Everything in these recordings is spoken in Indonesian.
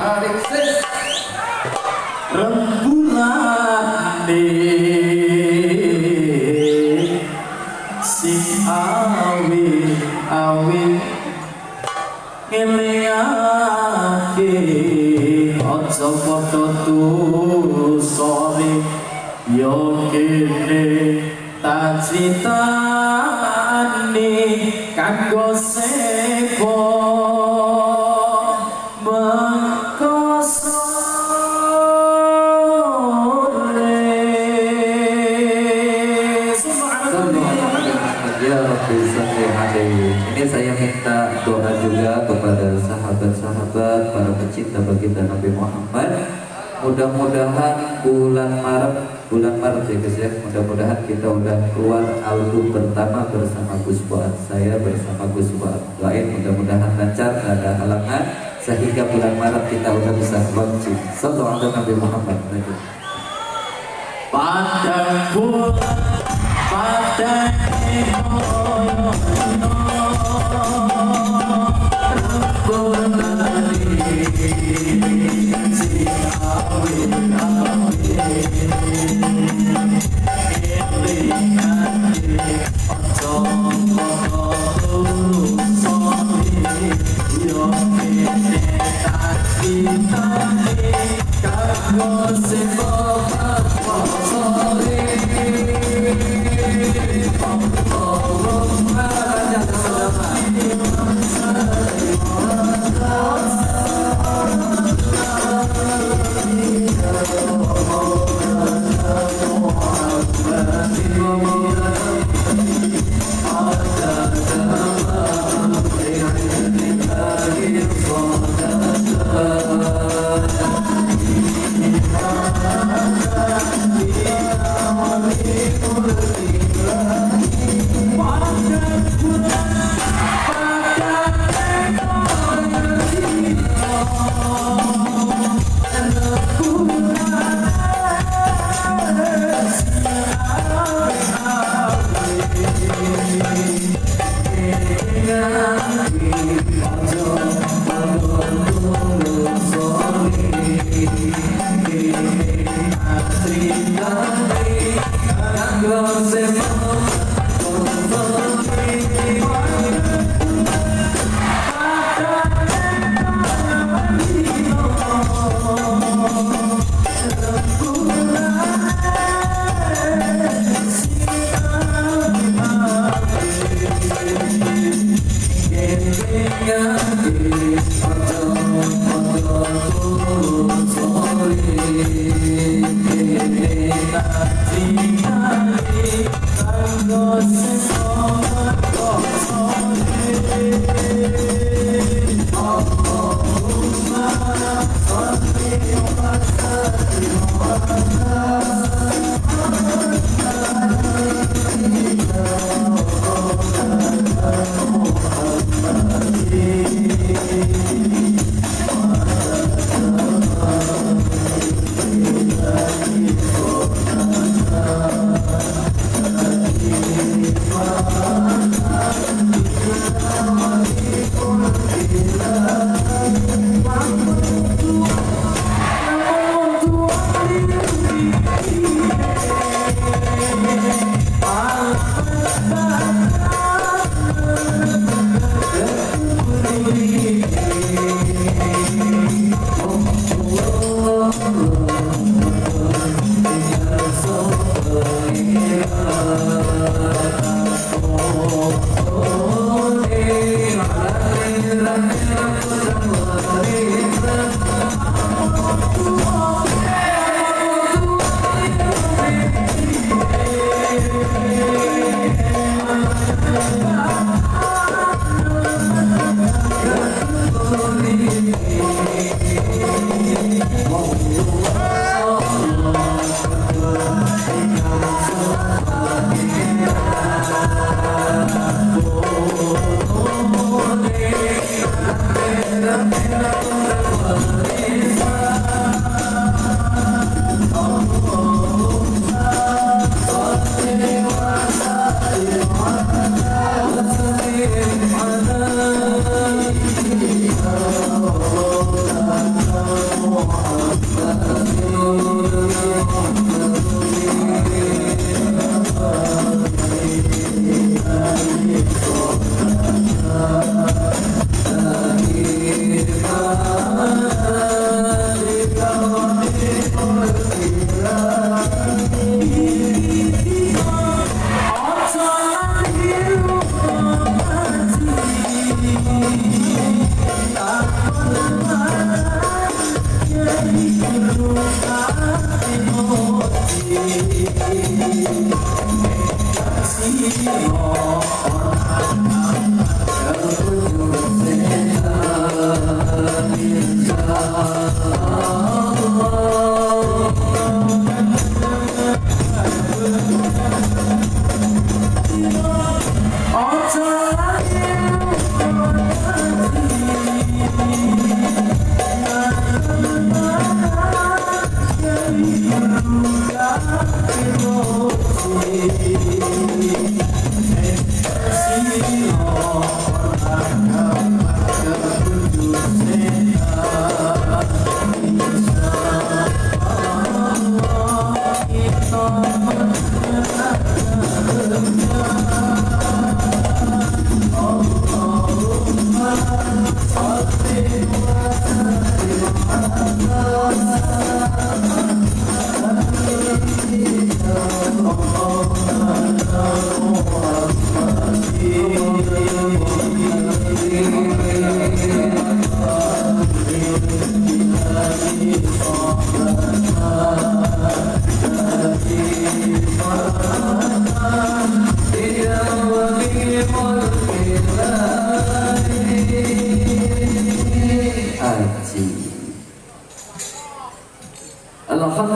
tarik sis rembulan si awi awi ngeliake ojo padha tusone yo kene tak critani kanggo sepo ini saya minta doa juga kepada sahabat-sahabat para pecinta baginda Nabi Muhammad. Mudah-mudahan bulan Maret ya guys ya, mudah-mudahan kita udah keluar album pertama bersama Gus Fuad, saya bersama Gus Fuad. Doain mudah-mudahan lancar, gak ada halangan sehingga bulan Maret kita udah bisa launching. Sallallahu alaihi Nabi Muhammad. Padang bulan padang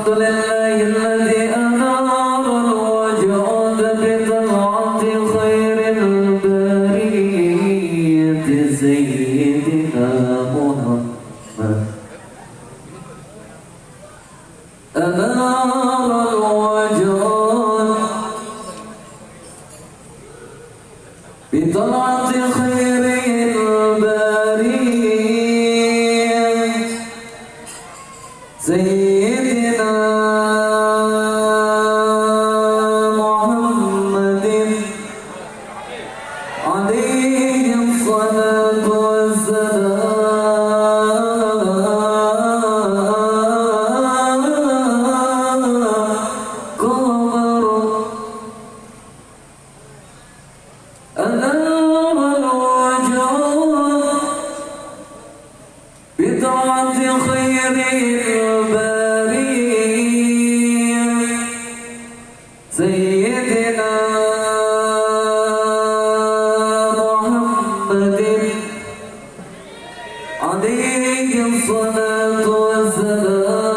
Alhamdulillahilladzi anara al-wujud bi tal'ati khairil bariyati sayyidina Muhammad. Anara al-wujud bi tal'ati khairil bariyati Sayyidina Muhammadin alaihi salatu wassalam qamaru anama al-wujud bid'ati khairil bariyah Sayyidina Muhammadin alaihi salatu wassalam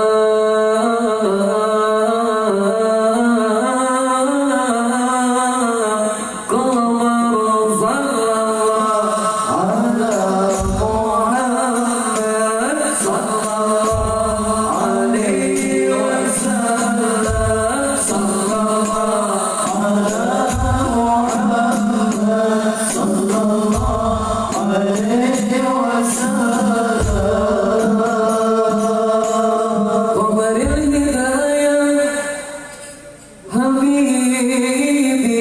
qamaru sallallahu ala Muhammad sallallahu alaihi wasallam sallallahu ala Muhammad sallallahu alaihi wasallam qamaril hidayah habibi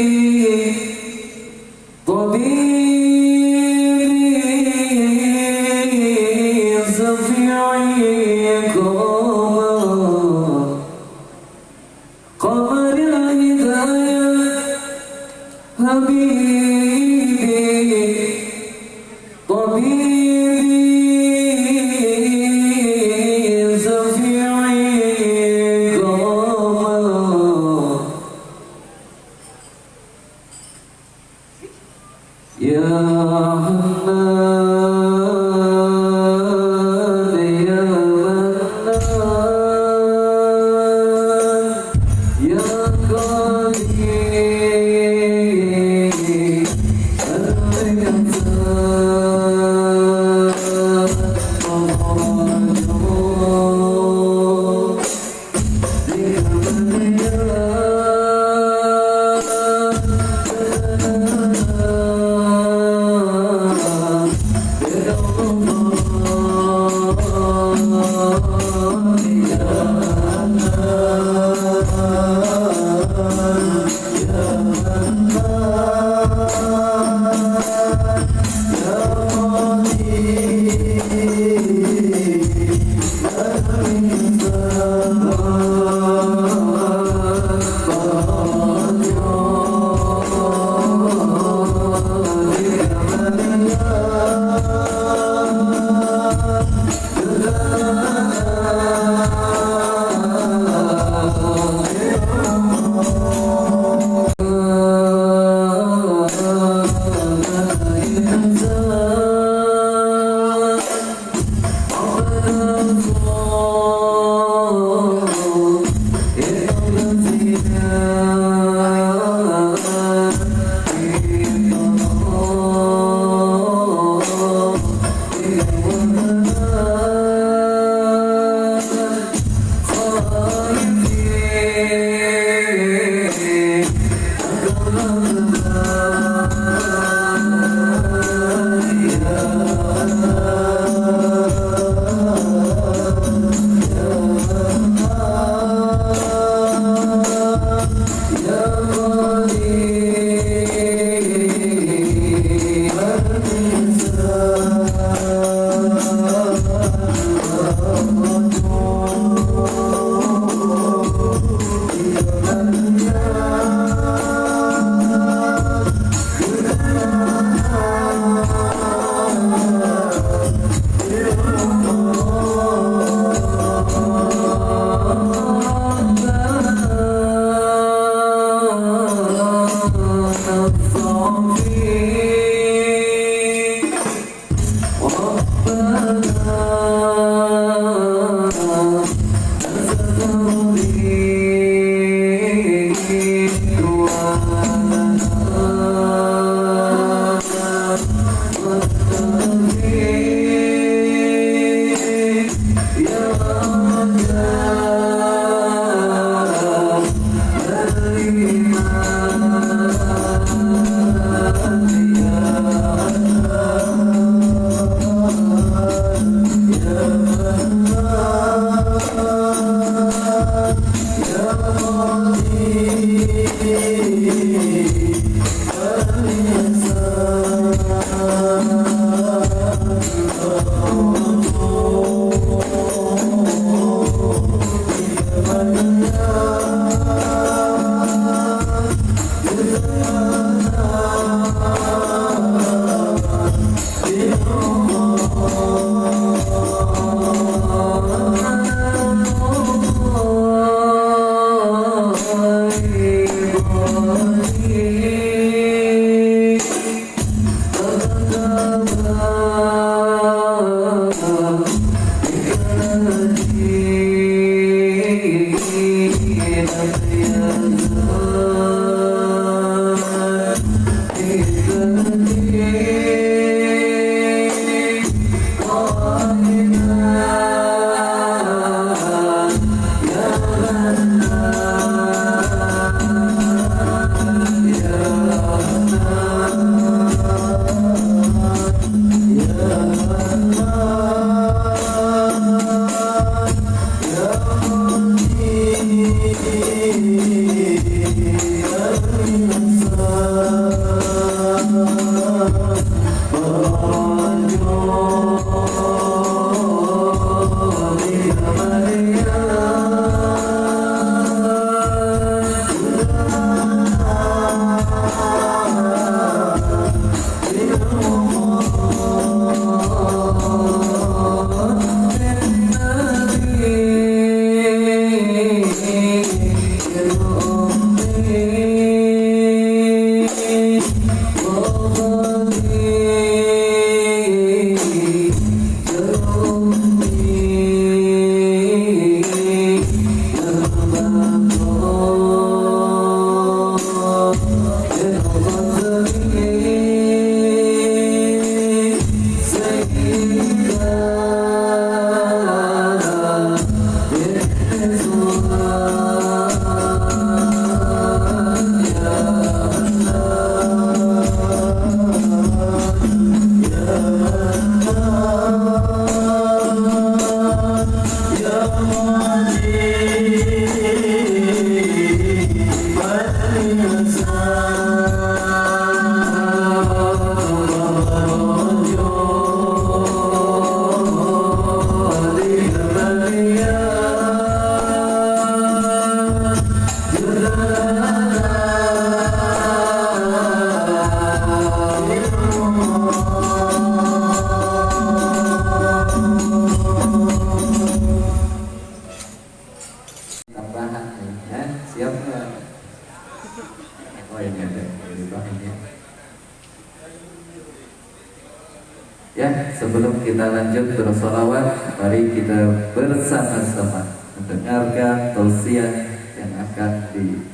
طبيبي شفيعي قمر الهداية حبيبي طبيبي شفيعي يا حنان يا منان يا قدير Ya, sebelum kita lanjut bersolawat, mari kita bersama-sama mendengarkan tausiah yang akan diumumkan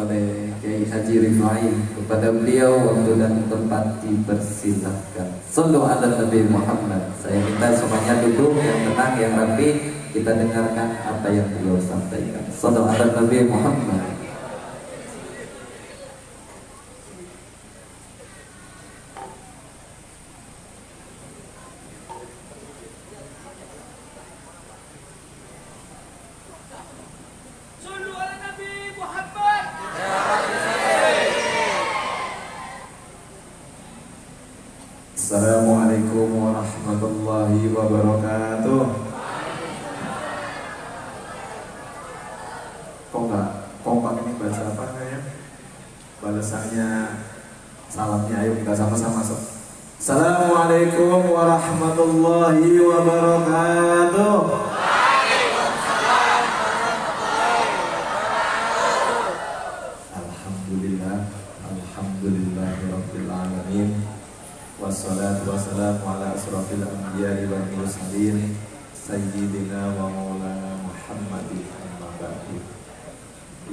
oleh Kiai Haji Rifai. Kepada beliau waktu dan tempat dipersilahkan. Sallu ala Nabi Muhammad. Saya minta semuanya duduk yang tenang, yang rapi. Kita dengarkan apa yang beliau sampaikan. Sallu ala Nabi Muhammad. Assalamualaikum warahmatullahi wabarakatuh. Kok nggak kompak ini baca apa kayaknya? Balasannya salamnya, ayo kita sama-sama masuk. Assalamualaikum warahmatullahi wabarakatuh. Alhamdulillah, alhamdulillahirabbil alamin. Wassalatu wassalamu ala asrafil anbiya'i wal mursalin sayyidina wa maulana Muhammadin amma ba'du.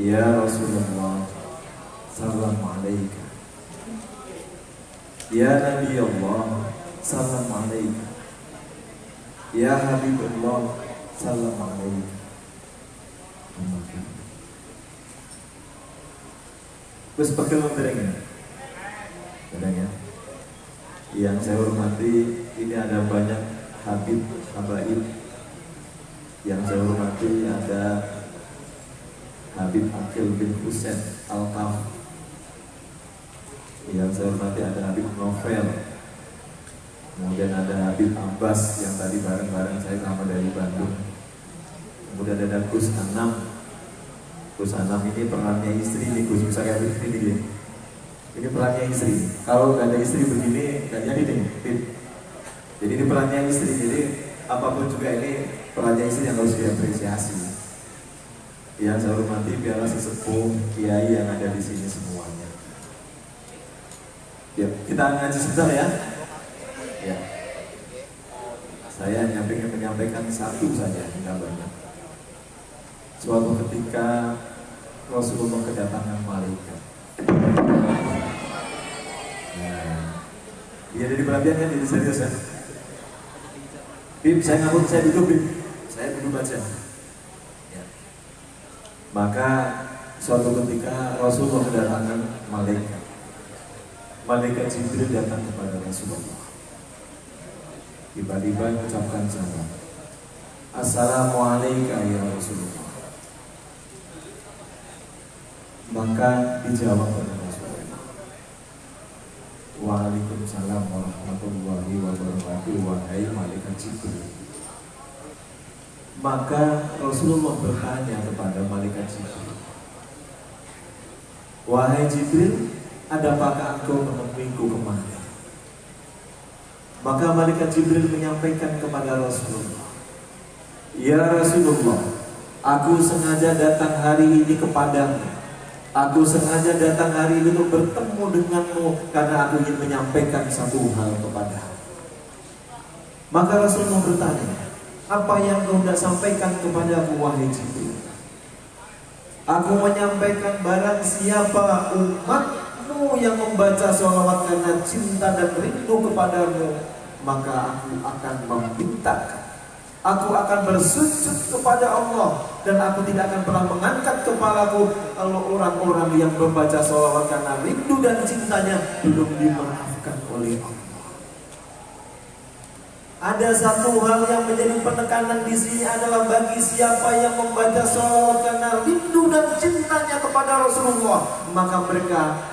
Ya Rasulullah, salam alaika. Ya Nabi Allah, salam alaika. Ya Habibullah, salam alaika. Terus pakai lontengnya, ya. Yang saya hormati, ini ada banyak Habib Habaib. Yang saya hormati ada Habib Akil bin Husain Al-Kaf. Yang saya hormati ada Habib Novel. Kemudian ada Habib Abbas yang tadi bareng-bareng saya sama dari Bandung. Kemudian ada Gus Anam. Gus Anam ini perannya istri nih, Gus bisa kayak begini dia. Ini perannya istri. Kalau nggak ada istri begini, nggak jadi deh. Jadi ini perannya istri. Jadi apapun juga ini perannya istri yang harus diapresiasi. Yang saya hormati biarlah sesepuh kiai yang ada di sini semuanya. Ya, kita ngaji sebentar ya. Ya. Saya hanya ingin menyampaikan satu saja, tidak banyak. Suatu ketika Rasulullah kedatangan malaikat. Iya, jadi perhatian kan, jadi serius ya. Bib, saya ngabut, saya duduk Bib. Saya duduk aja. Ya. Maka suatu ketika Rasulullah kedatangan malaikat. Malaikat Jibril datang kepada Rasulullah. Tiba-tiba mengucapkan salam. Assalamualaikum ya Rasulullah. Maka dijawab oleh Rasulullah. Waalaikumsalam warahmatullahi wabarakatuh. Wahai malaikat Jibril. Maka Rasulullah bertanya kepada malaikat Jibril. Wahai Jibril, adapakah engkau menemuiku kemana? Maka malaikat Jibril menyampaikan kepada Rasulullah, ya Rasulullah, aku sengaja datang hari ini kepadamu. Aku sengaja datang hari ini untuk bertemu denganmu karena aku ingin menyampaikan satu hal kepadamu. Maka Rasulullah bertanya, apa yang kau hendak sampaikan kepadaku wahai Jibril? Aku menyampaikan barang siapa umatmu yang membaca sholawat karena cinta dan rindu kepadamu, maka aku akan memintakan, aku akan bersujud kepada Allah, dan aku tidak akan pernah mengangkat kepalaku kalau orang-orang yang membaca sholawat karena rindu dan cintanya belum dimaafkan oleh Allah. Ada satu hal yang menjadi penekanan di sini adalah bagi siapa yang membaca sholawat karena rindu dan cintanya kepada Rasulullah, maka mereka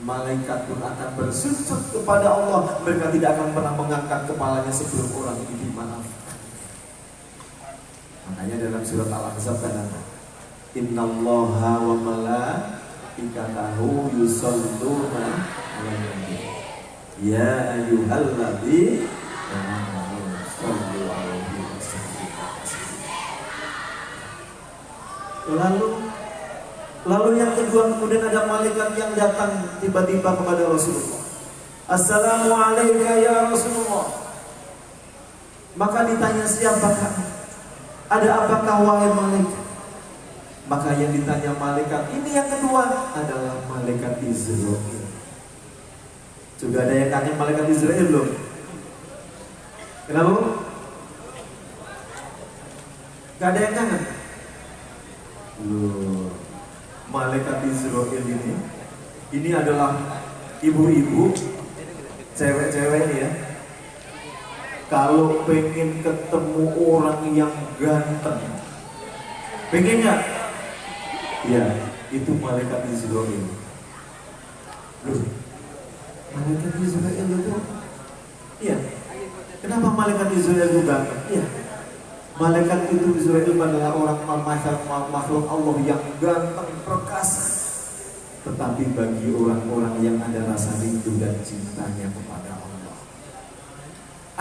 malaikat pun akan bersujud kepada Allah. Mereka tidak akan pernah mengangkat kepalanya sebelum orang ini dimaafkan. Makanya dalam surat Al-Ahzab kan ada, Innallaha wa malaikatahu yusholluna 'alan nabi. Ya ayyuhalladzina amanu shollu 'alaihi wa sallimu taslima. Lalu yang kedua, kemudian ada malaikat yang datang tiba-tiba kepada Rasulullah. Assalamualaikum ya Rasulullah. Maka ditanya, siapakah? Ada apakah wahai malaikat? Maka yang ditanya malaikat ini yang kedua adalah malaikat Israel. Juga ada yang tanya malaikat Israel belum? Kenapa? Gak ada yang kangen? Loh, malaikat Israel ini adalah ibu-ibu, cewek-cewek ini ya. Kalau pengen ketemu orang yang ganteng, pengen nggak? Ya, itu malaikat Israel. Loh, malaikat Israel itu? Iya. Kenapa malaikat Israel itu ganteng? Iya. Malaikat itu Israel adalah orang makhluk Allah yang ganteng, perkasa. Tetapi bagi orang-orang yang ada rasa rindu dan cintanya kepada Allah,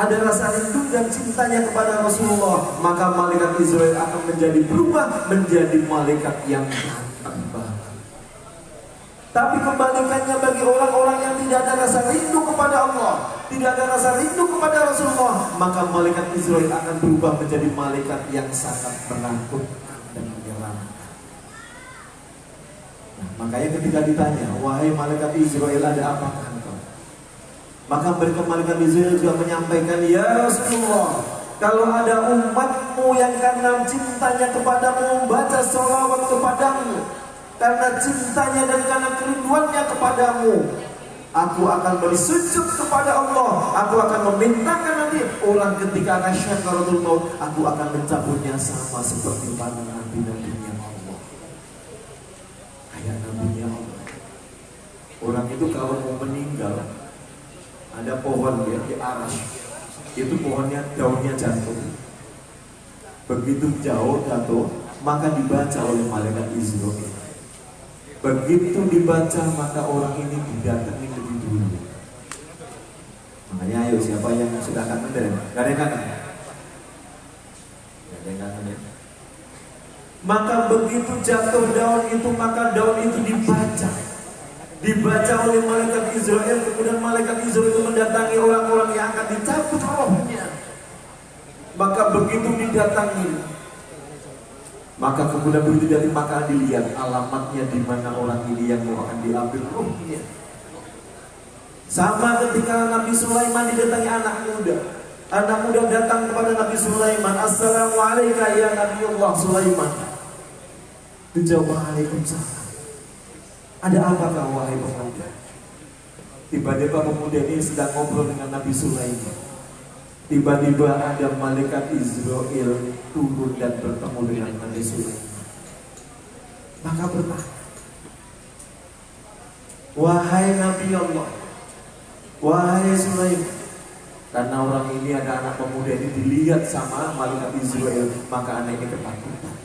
ada rasa rindu dan cintanya kepada Rasulullah, maka malaikat Israel akan menjadi berubah menjadi malaikat yang ganteng banget. Tapi kebalikannya bagi orang-orang yang tidak ada rasa rindu kepada Allah, tidak ada rasa rindu kepada Rasulullah, maka malaikat Israel akan berubah menjadi malaikat yang sangat menakutkan dan menyeramkan. Nah, makanya ketika ditanya, wahai malaikat Israel, ada apakah engkau? Maka mereka malaikat Israel juga menyampaikan, ya Rasulullah, kalau ada umatmu yang karena cintanya kepadamu membaca sholawat kepadamu, karena cintanya dan karena kerinduannya kepadamu, aku akan bersujud kepada Allah. Aku akan memintakan nanti orang ketika akan syakaratul maut, aku akan mencabutnya sama seperti para nabi-nabinya Allah. Kayak nabinya Allah. Orang itu kalau mau meninggal, ada pohon ya di aras. Itu pohonnya daunnya jatuh. Begitu jauh jatuh, maka dibaca oleh malaikat Israil. Begitu dibaca maka orang ini didatangi lebih dulu. Makanya ayo siapa yang sudah kangen dari? Gak ada yang kangen? Gak ada yang kangen ya? Maka begitu jatuh daun itu maka daun itu dibaca. Dibaca oleh malaikat Israil. Kemudian malaikat Israil itu mendatangi orang-orang yang akan dicabut rohnya. Maka begitu didatangi, maka kemudian begitu dari maka dilihat alamatnya di mana orang ini yang mau akan diambil rohnya. Sama ketika Nabi Sulaiman didatangi anak muda. Anak muda datang kepada Nabi Sulaiman, "Assalamualaikum ya Nabiullah Sulaiman." Dijawab, "Waalaikumsalam." "Ada apakah wahai pemuda?" Tiba-tiba pemuda ini sedang ngobrol dengan Nabi Sulaiman. Tiba-tiba ada malaikat Israel turun dan bertemu dengan Nabi Sulaiman. Maka bertanya, "Wahai Nabi Allah, wahai Sulaiman." Karena orang ini ada anak pemuda ini dilihat sama malaikat Israel, maka anak ini ketakutan.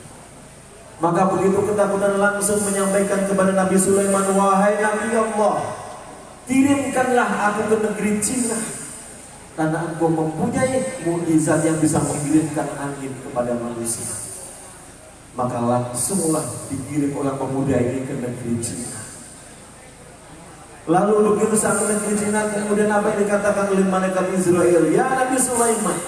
Maka begitu ketakutan langsung menyampaikan kepada Nabi Sulaiman, "Wahai Nabi Allah, kirimkanlah aku ke negeri Cina. Karena engkau mempunyai mukjizat yang bisa mengirimkan angin kepada manusia." Maka langsunglah dikirim orang pemuda ini ke negeri Cina. Lalu begitu sampai negeri Cina, kemudian apa yang dikatakan oleh malaikat Israel? "Ya Nabi Sulaiman,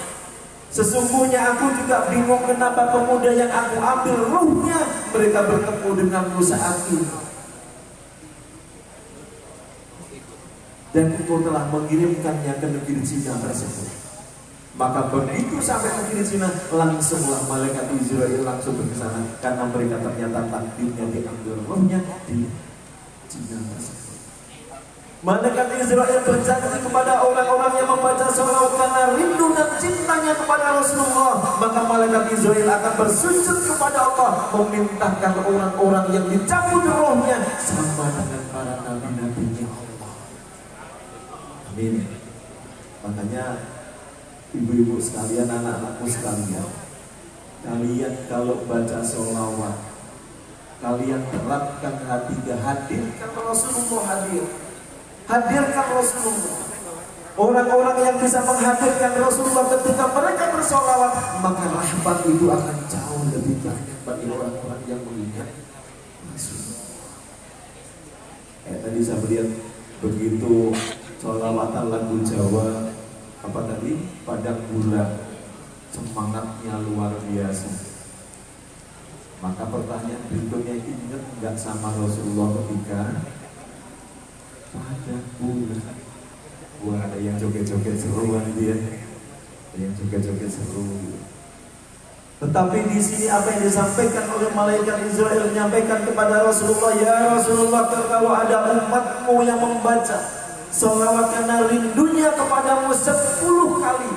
sesungguhnya aku juga bingung kenapa pemuda yang aku ambil ruhnya mereka bertemu denganmu saat ini. Dan engkau telah mengirimkannya ke negeri Cina tersebut." Maka begitu sampai negeri Cina, langsunglah malaikat Israel langsung berkesana, karena mereka ternyata takdirnya diambil rohnya di Cina tersebut. Malaikat Israel berjanji kepada orang-orang yang membaca sholawat karena rindu dan cintanya kepada Rasulullah, maka malaikat Israel akan bersujud kepada Allah, memintakan orang-orang yang dicabut rohnya sama dengan para nabi-nabinya Allah. Amin. Makanya ibu-ibu sekalian, anak-anakku sekalian, kalian kalau baca sholawat, kalian terapkan hatinya, hadirkan Rasulullah hadir. Hadirkan Rasulullah. Orang-orang yang bisa menghadirkan Rasulullah ketika mereka bersolawat, maka rahmat itu akan jauh lebih banyak bagi orang-orang yang mengingat Rasulullah. Tadi saya melihat begitu sholawatan lagu Jawa apa tadi, Padang Bulan, semangatnya luar biasa. Maka pertanyaan berikutnya, ingat nggak sama Rasulullah ketika pada bulan? Wah, ada yang joget-joget seruan dia, ada yang joget-joget seru. Tetapi di sini apa yang disampaikan oleh malaikat Israel menyampaikan kepada Rasulullah, "Ya Rasulullah, kalau ada umatmu yang membaca sholawat karena rindunya kepadamu 10 kali,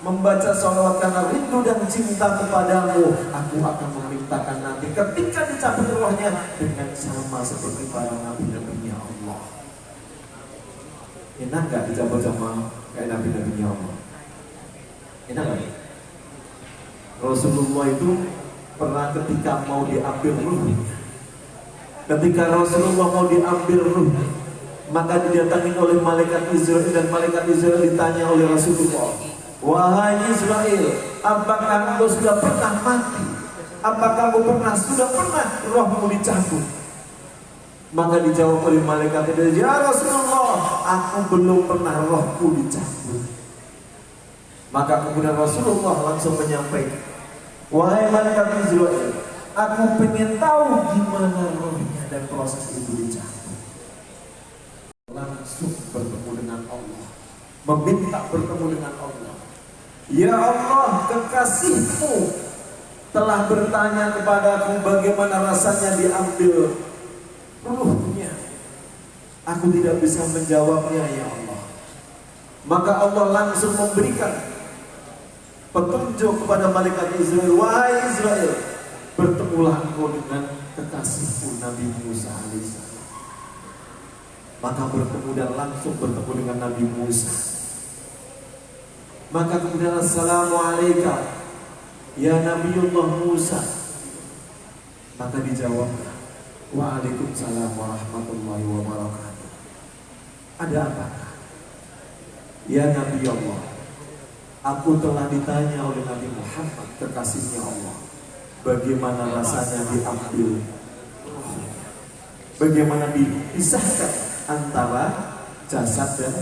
membaca sholawat karena rindu dan cinta kepadamu, aku akan memintakan nanti ketika dicabut rohnya dengan sama seperti para nabi-nabinya Allah." Enak gak dicabut sama kayak nabi-nabinya Allah? Enak gak? Rasulullah itu pernah ketika mau diambil ruhnya, ketika Rasulullah mau diambil ruhnya, maka didatangi oleh malaikat Israel, dan malaikat Israel ditanya oleh Rasulullah, "Wahai Israel, apakah engkau sudah pernah mati? Apakah engkau sudah pernah rohmu dicabut?" Maka dijawab oleh malaikat itu, "Ya Rasulullah, aku belum pernah rohku dicabut." Maka kemudian Rasulullah langsung menyampaikan, "Wahai malaikat Israel, aku pengen tahu gimana rohnya dan proses itu dicabut." Langsung bertemu dengan Allah, meminta bertemu dengan Allah. "Ya Allah, kekasihmu telah bertanya kepadaku bagaimana rasanya diambil ruhnya. Aku tidak bisa menjawabnya, ya Allah." Maka Allah langsung memberikan petunjuk kepada malaikat Israel, "Wahai Israel, bertemulah engkau dengan kekasihku Nabi Musa alaihissalam." Maka bertemu dan langsung bertemu dengan Nabi Musa. Maka kemudian, "Assalamualaikum ya Nabiullah Musa." Maka dijawab, Waalaikumsalam warahmatullahi wabarakatuh. Ada apa? Ya Nabi Allah, aku telah ditanya oleh Nabi Muhammad, kekasihnya Allah, bagaimana rasanya diambil rohnya, bagaimana dipisahkan antara jasad dan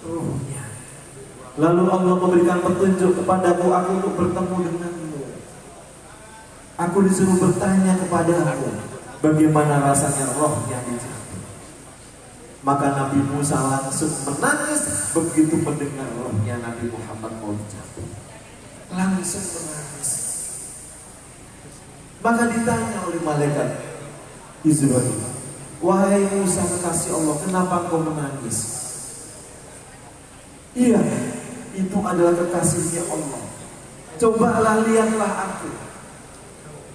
rohnya. Lalu Allah memberikan petunjuk kepadaku, aku untuk bertemu denganmu. Aku disuruh bertanya kepadamu, bagaimana rasanya rohnya dicabut. Maka Nabi Musa langsung menangis begitu mendengar rohnya Nabi Muhammad mau dicabut. Langsung menangis. Maka ditanya oleh malaikat Israil, wahai Musa kekasih Allah, kenapa kau menangis? Iya, itu adalah kekasihnya Allah. Cobalah lihatlah aku.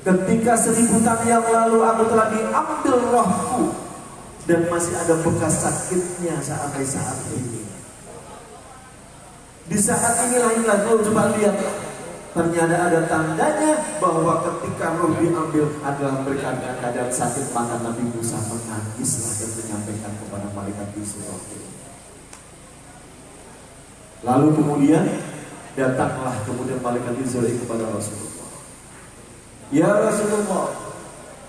Ketika 1000 tahun yang lalu aku telah diambil rohku, dan masih ada bekas sakitnya sampai saat ini. Di saat inilah kau coba lihat, ternyata ada tandanya bahwa ketika roh diambil adalah berkat keadaan sakit. Maka Nabi Musa menangislah dan menyampaikan kepada malaikat Israil. Lalu kemudian datanglah malaikat Israil kepada Rasulullah. Ya Rasulullah,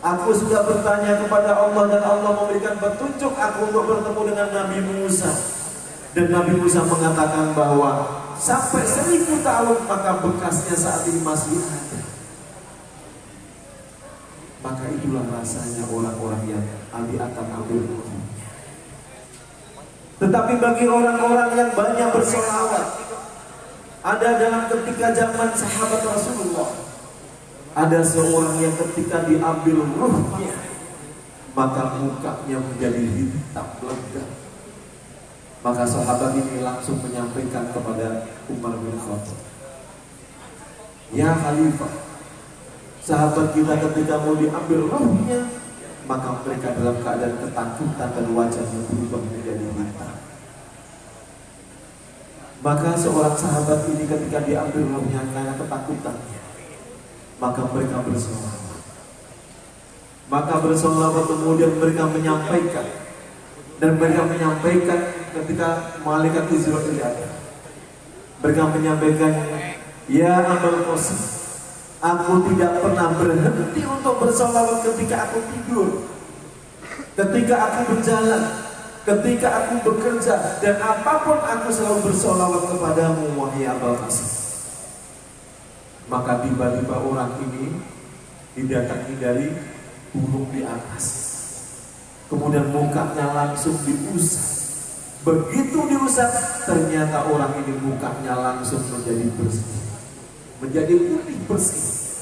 aku sudah bertanya kepada Allah dan Allah memberikan petunjuk aku untuk bertemu dengan Nabi Musa. Dan Nabi Musa mengatakan bahwa sampai 1000 tahun maka bekasnya saat ini masih ada. Maka itulah rasanya orang-orang yang akan ambil rohnya. Tetapi bagi orang-orang yang banyak bersolawat, ada dalam ketika zaman sahabat Rasulullah, ada seorang yang ketika diambil ruhnya, maka mukanya menjadi hitam legam. Maka sahabat ini langsung menyampaikan kepada Umar bin Khattab, ya Khalifah, sahabat kita ketika mau diambil ruhnya, maka mereka dalam keadaan ketakutan dan wajahnya berubah menjadi hitam. Maka seorang sahabat ini ketika diambil ruhnya karena ketakutannya, maka mereka bersolawat. Maka bersolawat kemudian mereka menyampaikan, dan mereka menyampaikan ketika malaikat Israil datang. Mereka menyampaikan, ya Abul Qasim, aku tidak pernah berhenti untuk bersolawat ketika aku tidur, ketika aku berjalan, ketika aku bekerja, dan apapun aku selalu bersolawat kepadamu, wahai Abul Qasim. Maka tiba-tiba orang ini didatangi dari burung di atas. Kemudian mukanya langsung diusap. Begitu diusap, ternyata orang ini mukanya langsung menjadi bersih, menjadi putih bersih.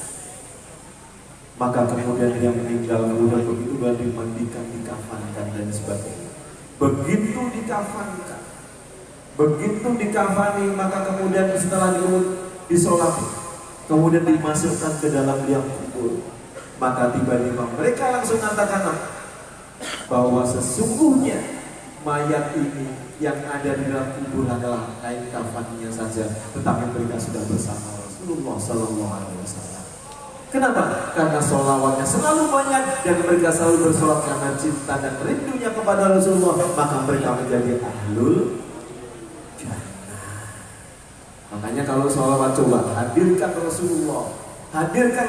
Maka kemudian dia meninggal, kemudian begitu dia dimandikan, dikafankan dan sebagainya. Begitu dikafani, maka kemudian setelah disolati, kemudian dimasukkan ke dalam liang kubur. Maka tiba-tiba mereka langsung mengatakan bahwa sesungguhnya mayat ini yang ada di dalam kubur adalah kain kafannya saja, tetapi mereka sudah bersama Rasulullah Sallallahu Alaihi Wasallam. Kenapa? Karena sholawatnya selalu banyak dan mereka selalu bersolat karena cinta dan rindunya kepada Rasulullah. Maka mereka menjadi ahlul jannah. Makanya kalau sholawat coba hadirkan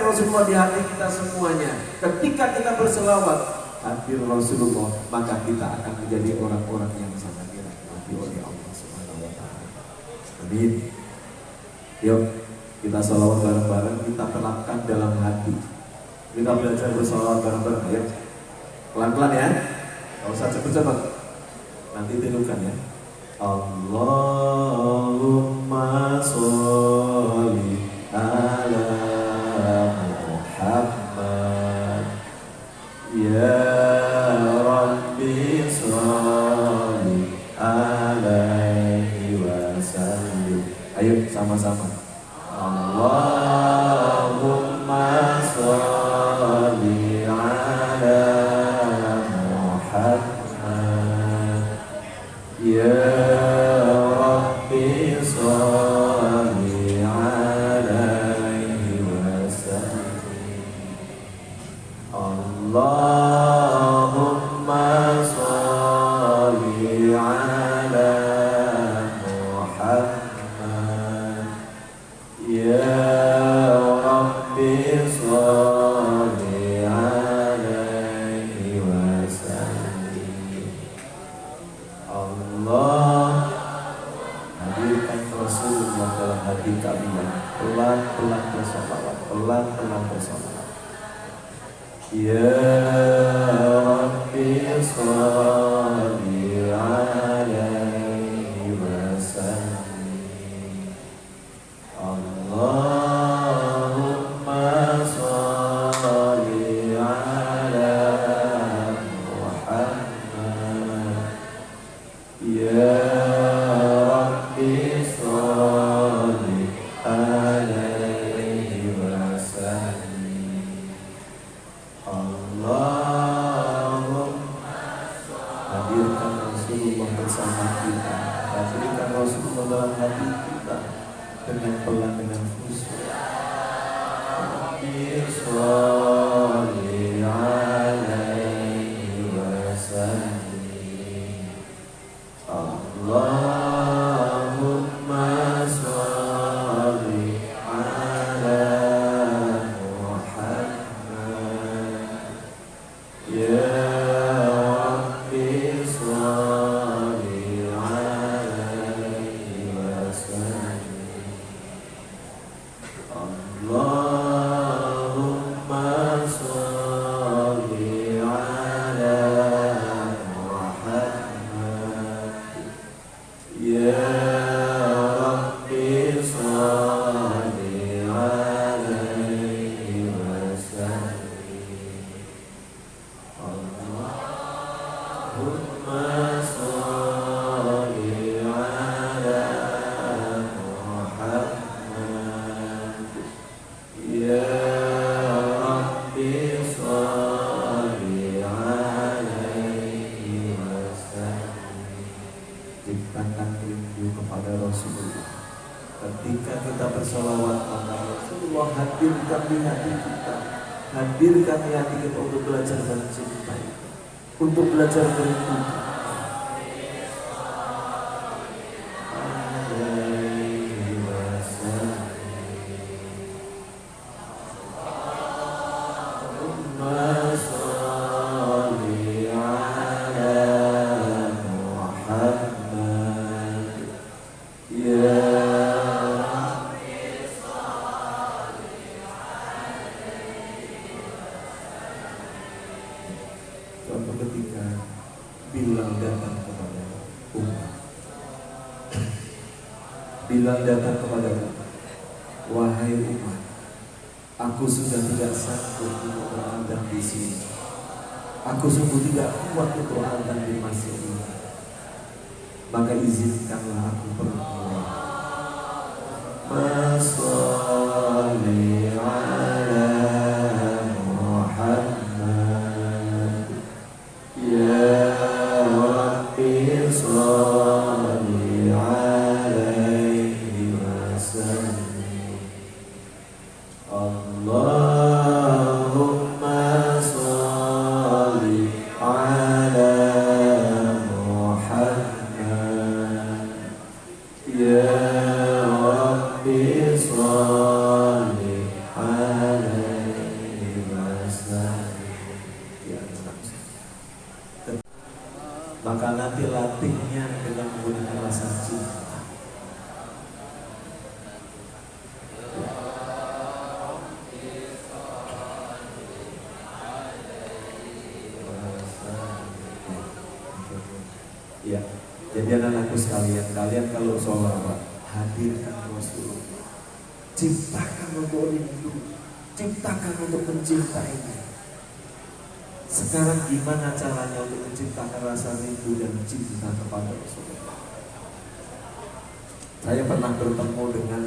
Rasulullah di hati kita semuanya. Ketika kita berselawat hadir Rasulullah, maka kita akan menjadi orang-orang yang sangat dirahmati oleh Allah Subhanahu wa taala. Amin. Yuk, kita sholawat bareng-bareng, kita terapkan dalam hati. Kita belajar bersolawat bareng-bareng, ya. Pelan-pelan ya. Gak usah cepet-cepet. Nanti tirukan ya. Allahumma sholli ala Muhammad ya Rabbi sholli alaihi wasallim. Ayo sama-sama. Allahumma sholli ala Muhammad ya Rabbi sholli alaihi wasallim. Ya Rabbi salli alaihi wasallim. Allahumma salli ala Muhammad. Ya Rabbi salli alaihi wasallim. Allahumma hadirkan Rasulullah bersama kita, hadirkan Rasulullah dalam hati kita dengan pelan, dengan khusyuk. Rabbi sholli alaihi wasallim. Allahumma sholli ala Muhammad. Ya Rabbi sholli alaihi wasallim. Allahumma sholli ala Muhammad. Ya Rabbi sholli alaihi wasallim. Allahumma sholli ala Muhammad. Ya Rabbi sholli alaihi wasallim. Ciptakan rindu kepada Rasulullah. Ketika kita bersolawat maka Rasulullah hadirkan di hati kita, hadirkan di hati kita untuk belajar mencintai, untuk belajar merindukan. Alaihi wasallam. Allahumma sholli ala Muhammad. Ya suatu ketika Bilal datang kepada umat. Bilal datang kepada umat. Wahai umat, aku sudah tidak sanggup untuk berandang di sini. Aku sungguh tidak kuat untuk berandang di masjid ini. Maka izinkanlah aku pergi. Masholli ala Muhammad. Ya Rabbi sholli alaihi wasallim. Allahumma sholli ala Muhammad. Ya Rabbi sholli alaihi wasallim. Ya Allah. Maka nanti latihnya dengan menggunakan rasa cinta. Ya, jadi anak-anakku sekalian, kalian kalau sholawat hadirkan Rasulullah, ciptakan untuk rindu, ciptakan untuk mencintainya. Sekarang gimana caranya untuk menciptakan rasa rindu dan cinta kepada Rasulullah? Saya pernah bertemu dengan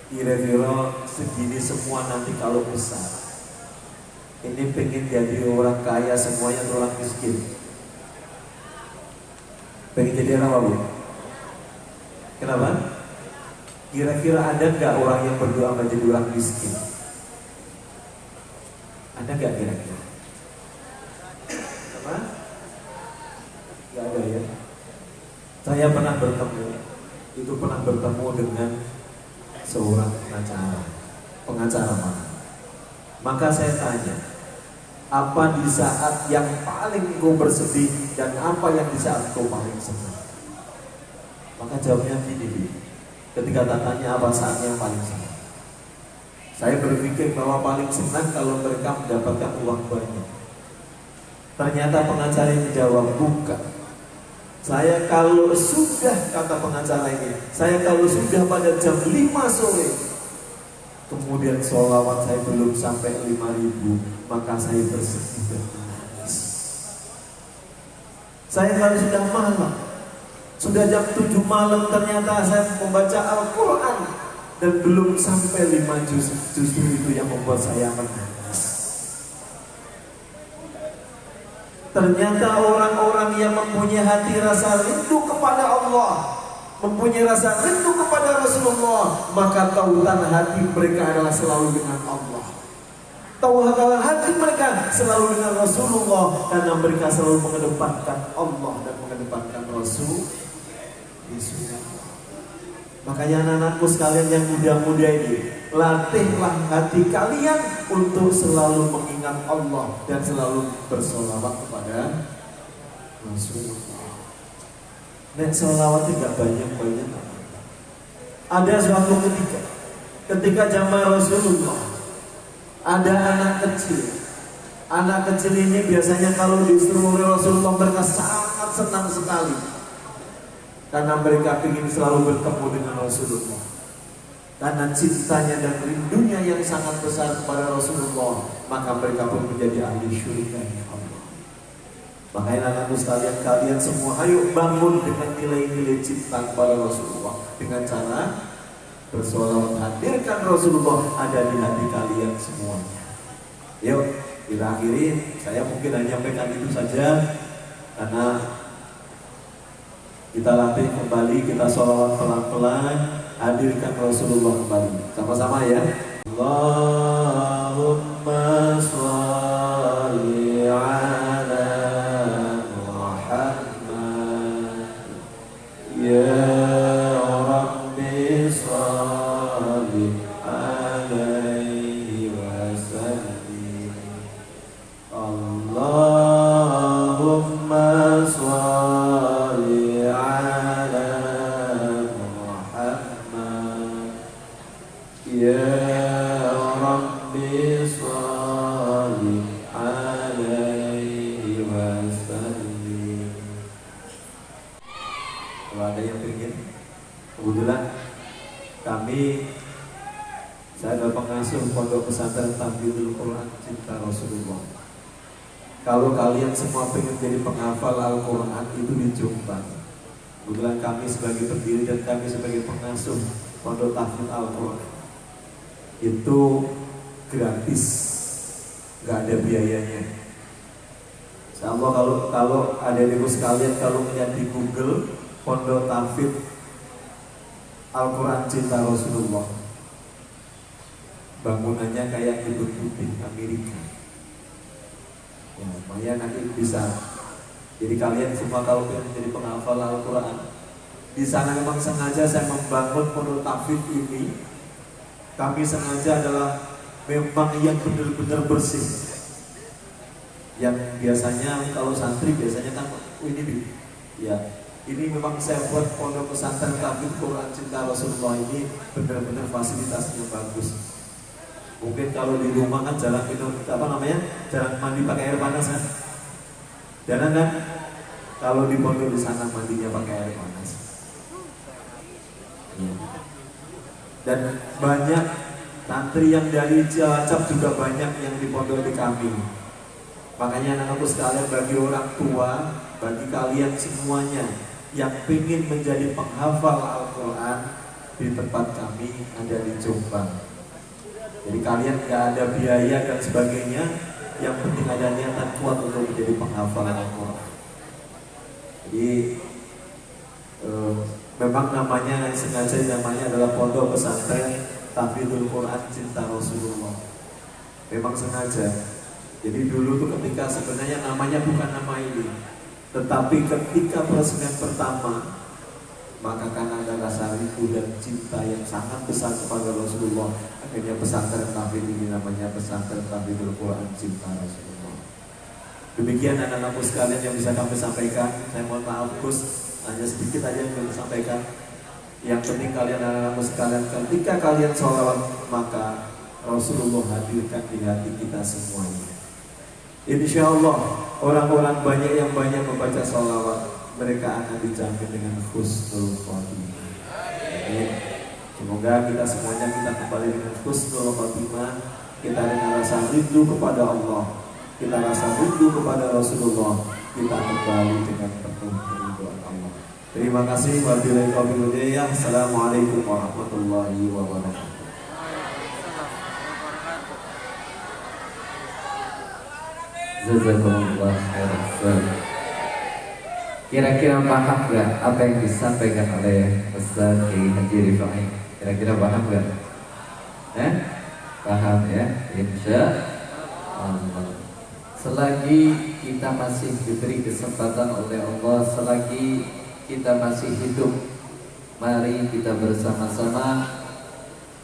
kira-kira segini semua nanti kalau besar. Ini pengen jadi orang kaya semuanya atau orang miskin? Pengen jadi orang apa? Kenapa? Kira-kira ada nggak orang yang berdoa menjadi orang miskin? Ada nggak kira-kira? Apa? Nggak ada ya. Saya pernah bertemu dengan seorang pengacara mana? Maka saya tanya, apa di saat yang paling engkau bersedih dan apa yang di saat engkau paling senang? Maka jawabnya gini, Ketika tanya apa saatnya yang paling senang, saya berpikir bahwa paling senang kalau mereka mendapatkan uang banyak. Ternyata pengacara yang menjawab, bukan. Saya kalau sudah, kata pengacara ini, saya kalau sudah pada jam 5 sore, kemudian sholawat saya belum sampai 5.000, maka saya bersedih dan menangis. Saya kalau sudah malam, sudah jam 7 malam, ternyata saya membaca Al-Quran dan belum sampai 5 juz, justru itu yang membuat saya menangis. Ternyata orang-orang yang mempunyai hati rasa rindu kepada Allah, mempunyai rasa rindu kepada Rasulullah, maka tautan hati mereka adalah selalu dengan Allah. Tautan hati mereka selalu dengan Rasulullah, karena mereka selalu mengedepankan Allah dan mengedepankan Rasul. Makanya anak-anakku sekalian yang muda-muda ini, latihlah hati kalian untuk selalu mengingat Allah dan selalu bersolawat kepada Rasulullah. Nek solawat tidak banyak-banyak. Ada suatu ketika zaman Rasulullah, ada anak kecil. Anak kecil ini biasanya kalau disuruh oleh Rasulullah mereka sangat senang sekali, karena mereka ingin selalu bertemu dengan Rasulullah. Karena cintanya dan rindunya yang sangat besar kepada Rasulullah, maka mereka pun menjadi ahli syurga Allah. Makanya anakku sekalian, kalian semua ayo bangun dengan nilai-nilai cinta kepada Rasulullah dengan cara bersolawat, hadirkan Rasulullah ada di hati kalian semuanya. Yuk kita akhiri, saya mungkin hanya menyampaikan itu saja, karena kita latih kembali, kita sholawat pelan-pelan, hadirkan Rasulullah kembali. Sama-sama ya. Allahumma sholli ala Muhammad, ya Rabbi sholli alaihi wasallim. Allahumma sholli ya Rabbi sholli alaihi wasallim. Kalau ada yang ingin, kebetulan saya adalah pengasuh Pondok Pesantren Tahfidzul Quran Cinta Rasulullah. Kalau kalian semua ingin jadi penghafal Al-Quran itu di Jombang. Kebetulan kami sebagai pendiri dan kami sebagai pengasuh Pondok Tahfidz Al-Quran itu gratis, nggak ada biayanya. Sama kalau ada ibu sekalian, kalau melihat di Google Pondok Tahfidz Al-Quran Cinta Rasulullah, bangunannya kayak gedung putih Amerika. Ya, makanya nanti bisa. Jadi kalian semua kalau pengen jadi penghafal Al-Quran, di sana memang sengaja saya membangun Pondok Tahfidz ini. Kami sengaja adalah memang yang benar-benar bersih. Yang biasanya kalau santri biasanya kan ini memang saya buat Pondok Pesantren Tahfidzul Quran Cinta Rasulullah ini benar-benar fasilitasnya bagus. Mungkin kalau di rumah kan jarang jarang mandi pakai air panas kan. Jarang kan? Kalau di pondok di sana mandinya pakai air panas. Dan banyak santri yang dari Cilacap juga banyak yang di pondok di kami. Makanya anak-anakku sekalian, bagi orang tua, bagi kalian semuanya yang ingin menjadi penghafal Al-Quran, di tempat kami ada di Jombang. Jadi kalian gak ada biaya dan sebagainya, yang penting ada niatan kuat untuk menjadi penghafal Al-Quran. Jadi memang namanya sengaja adalah Pondok Pesantren Tahfidzul Quran Cinta Rasulullah. Memang sengaja. Jadi dulu tuh ketika sebenarnya namanya bukan nama ini, tetapi ketika peresmian pertama, maka karena ada rasa rindu dan cinta yang sangat besar kepada Rasulullah, akhirnya pesantren tahfidz ini namanya Pesantren Tahfidzul Quran Cinta Rasulullah. Demikian anak-anakku sekalian yang bisa kami sampaikan. Saya mohon maaf Gus, hanya sedikit aja yang kami sampaikan. Yang penting kalian anak-anakku sekalian, ketika kalian sholawat maka Rasulullah hadirkan di hati kita semuanya. Insya Allah orang-orang banyak yang banyak membaca sholawat, mereka akan dijamin dengan husnul khotimah. Amin. Semoga kita semuanya kita kembali dengan husnul khotimah. Kita dengan rasa rindu kepada Allah, kita rasa rindu kepada Rasulullah, kita kembali dengan penuh kerinduan Allah. Terima kasih. Wabillahi taufiq wal hidayah. Assalamualaikum warahmatullahi wabarakatuh. Jazakumullah khairan. Kira-kira paham gak apa yang disampaikan oleh Ustaz Kiai Haji Rifai? Kira-kira paham gak? Paham ya? Insya Allah. Selagi kita masih diberi kesempatan oleh Allah, selagi kita masih hidup, mari kita bersama-sama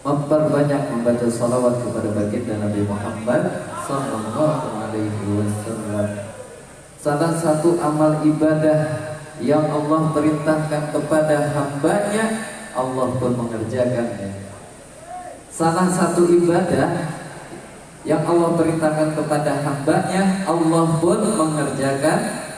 memperbanyak membaca salawat kepada baginda Nabi Muhammad Sallallahu Alaihi Wasallam. Salah satu amal ibadah yang Allah perintahkan kepada hambanya, Allah pun mengerjakannya. Salah satu ibadah yang Allah perintahkan kepada hambanya, Allah pun mengerjakan,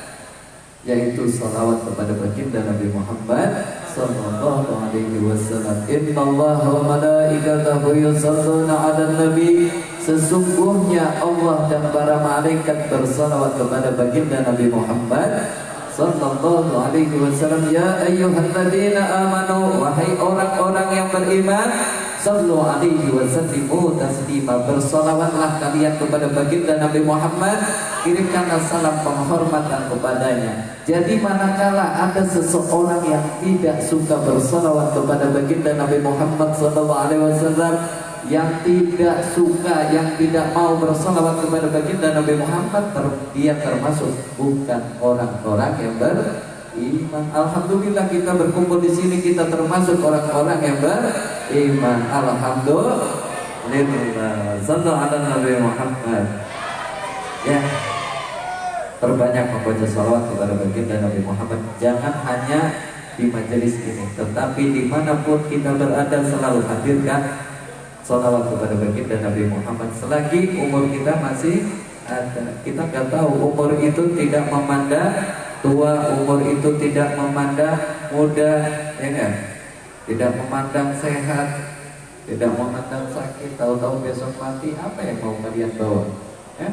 yaitu salawat kepada baginda Nabi Muhammad Sallallahu Alaihi Wasallam. Innallaha wa malaikatahu yusholluna 'alan nabi. Sesungguhnya Allah dan para malaikat bersalawat kepada baginda Nabi Muhammad Sallallahu Alaihi Wasallam. Ya ayyuhalladzina amanu, wahai orang-orang yang beriman, sallu alaihi wa sallimu taslima. Bersalawatlah kalian kepada baginda Nabi Muhammad, kirimkanlah salam penghormatan kepadanya. Jadi manakala ada seseorang yang tidak suka bersalawat kepada baginda Nabi Muhammad sallallahu alaihi wasallam, yang tidak suka, yang tidak mau bersalawat kepada baginda Nabi Muhammad, dia termasuk bukan orang-orang yang beriman. Alhamdulillah kita berkumpul di sini, kita termasuk orang-orang yang beriman. Alhamdulillah. Sallallahu ala Nabi Muhammad. Ya, perbanyak membaca salawat kepada baginda Nabi Muhammad. Jangan hanya di majelis ini, tetapi dimanapun kita berada selalu hadirkan salawat kepada baginda Nabi Muhammad. Selagi umur kita masih ada, kita nggak tahu umur itu tidak memandang tua, umur itu tidak memandang muda, ya kan? Tidak memandang sehat, tidak memandang sakit. Tahu-tahu besok mati, apa yang mau kalian bawa? Ya?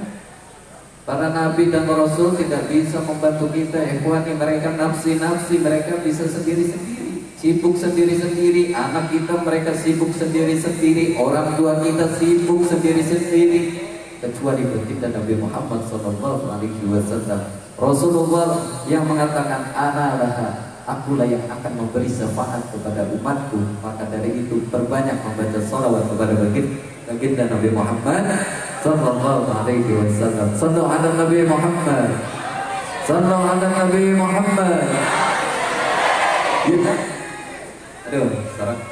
Para nabi dan rasul tidak bisa membantu kita. Ikhwani, mereka nafsi-nafsi, mereka bisa sendiri-sendiri, sibuk sendiri-sendiri. Anak kita mereka sibuk sendiri-sendiri, orang tua kita sibuk sendiri-sendiri. Kecuali baginda Nabi Muhammad sallallahu alaihi wasallam, Rasulullah yang mengatakan, ana laha, akulah yang akan memberi syafaat kepada umatku. Maka dari itu perbanyak membaca salawat kepada baginda Nabi Muhammad sallallahu alaihi wasallam. Sallallahu ala Nabi Muhammad, sallallahu ala Nabi Muhammad. Aduh, sarak.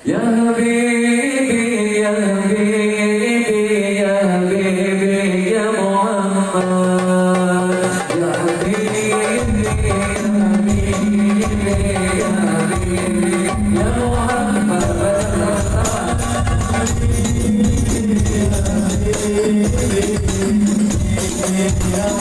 Ya Habibi, ya Habibi, ya Habibi, ya Muhammad. Ya Habibi, ya Habibi, ya Habibi, ya Muhammad. Ya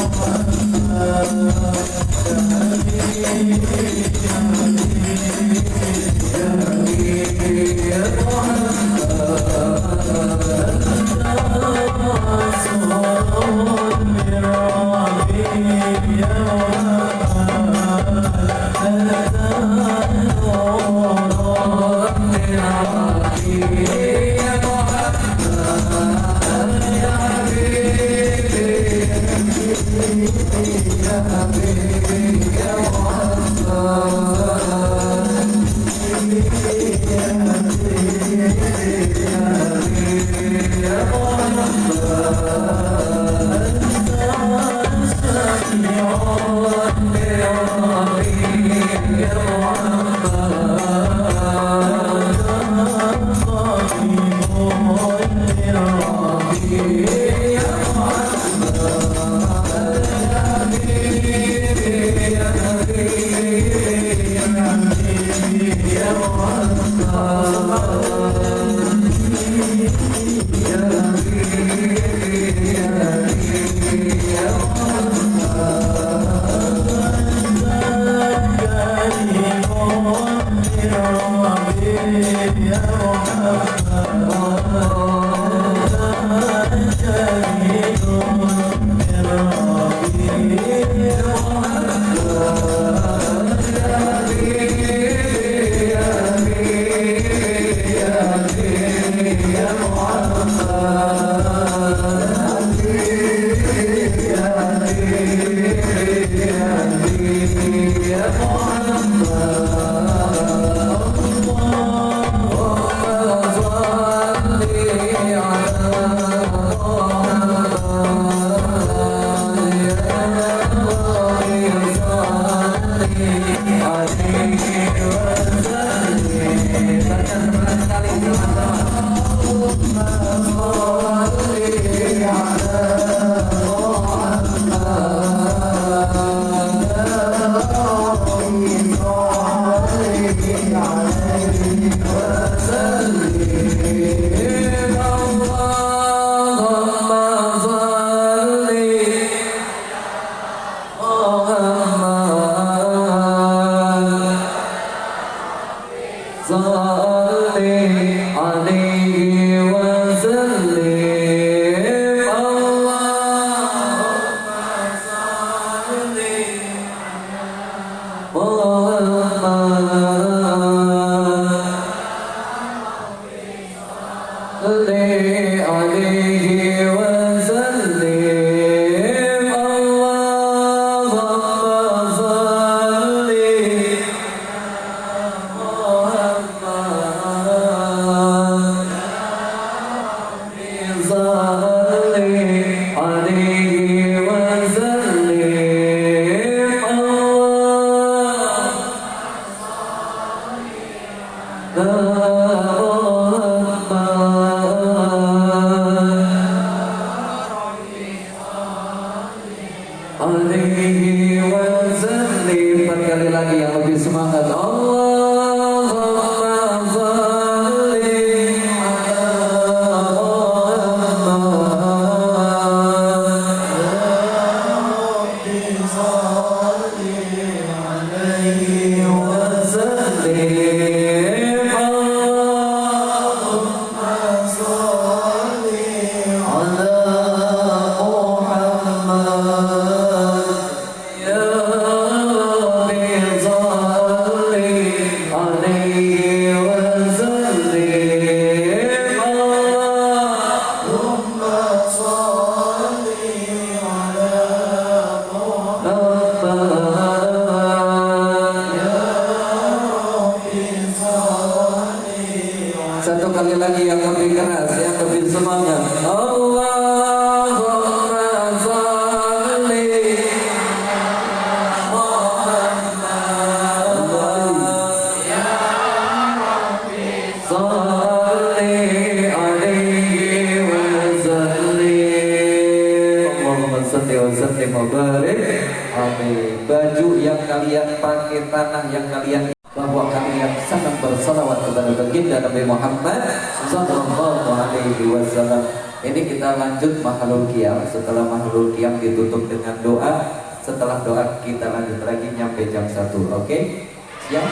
Baju yang kalian pakai, tanah yang kalian, bahwa kalian sangat bersalawat kepada baginda Nabi Muhammad sallallahu alaihi wasallam. Ini kita lanjut mahalul qiyam. Setelah mahalul qiyam ditutup dengan doa. Setelah doa kita lanjut lagi nyampe jam 1. Oke? Siap?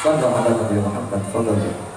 Sallallahu alaihi Muhammad sallallahu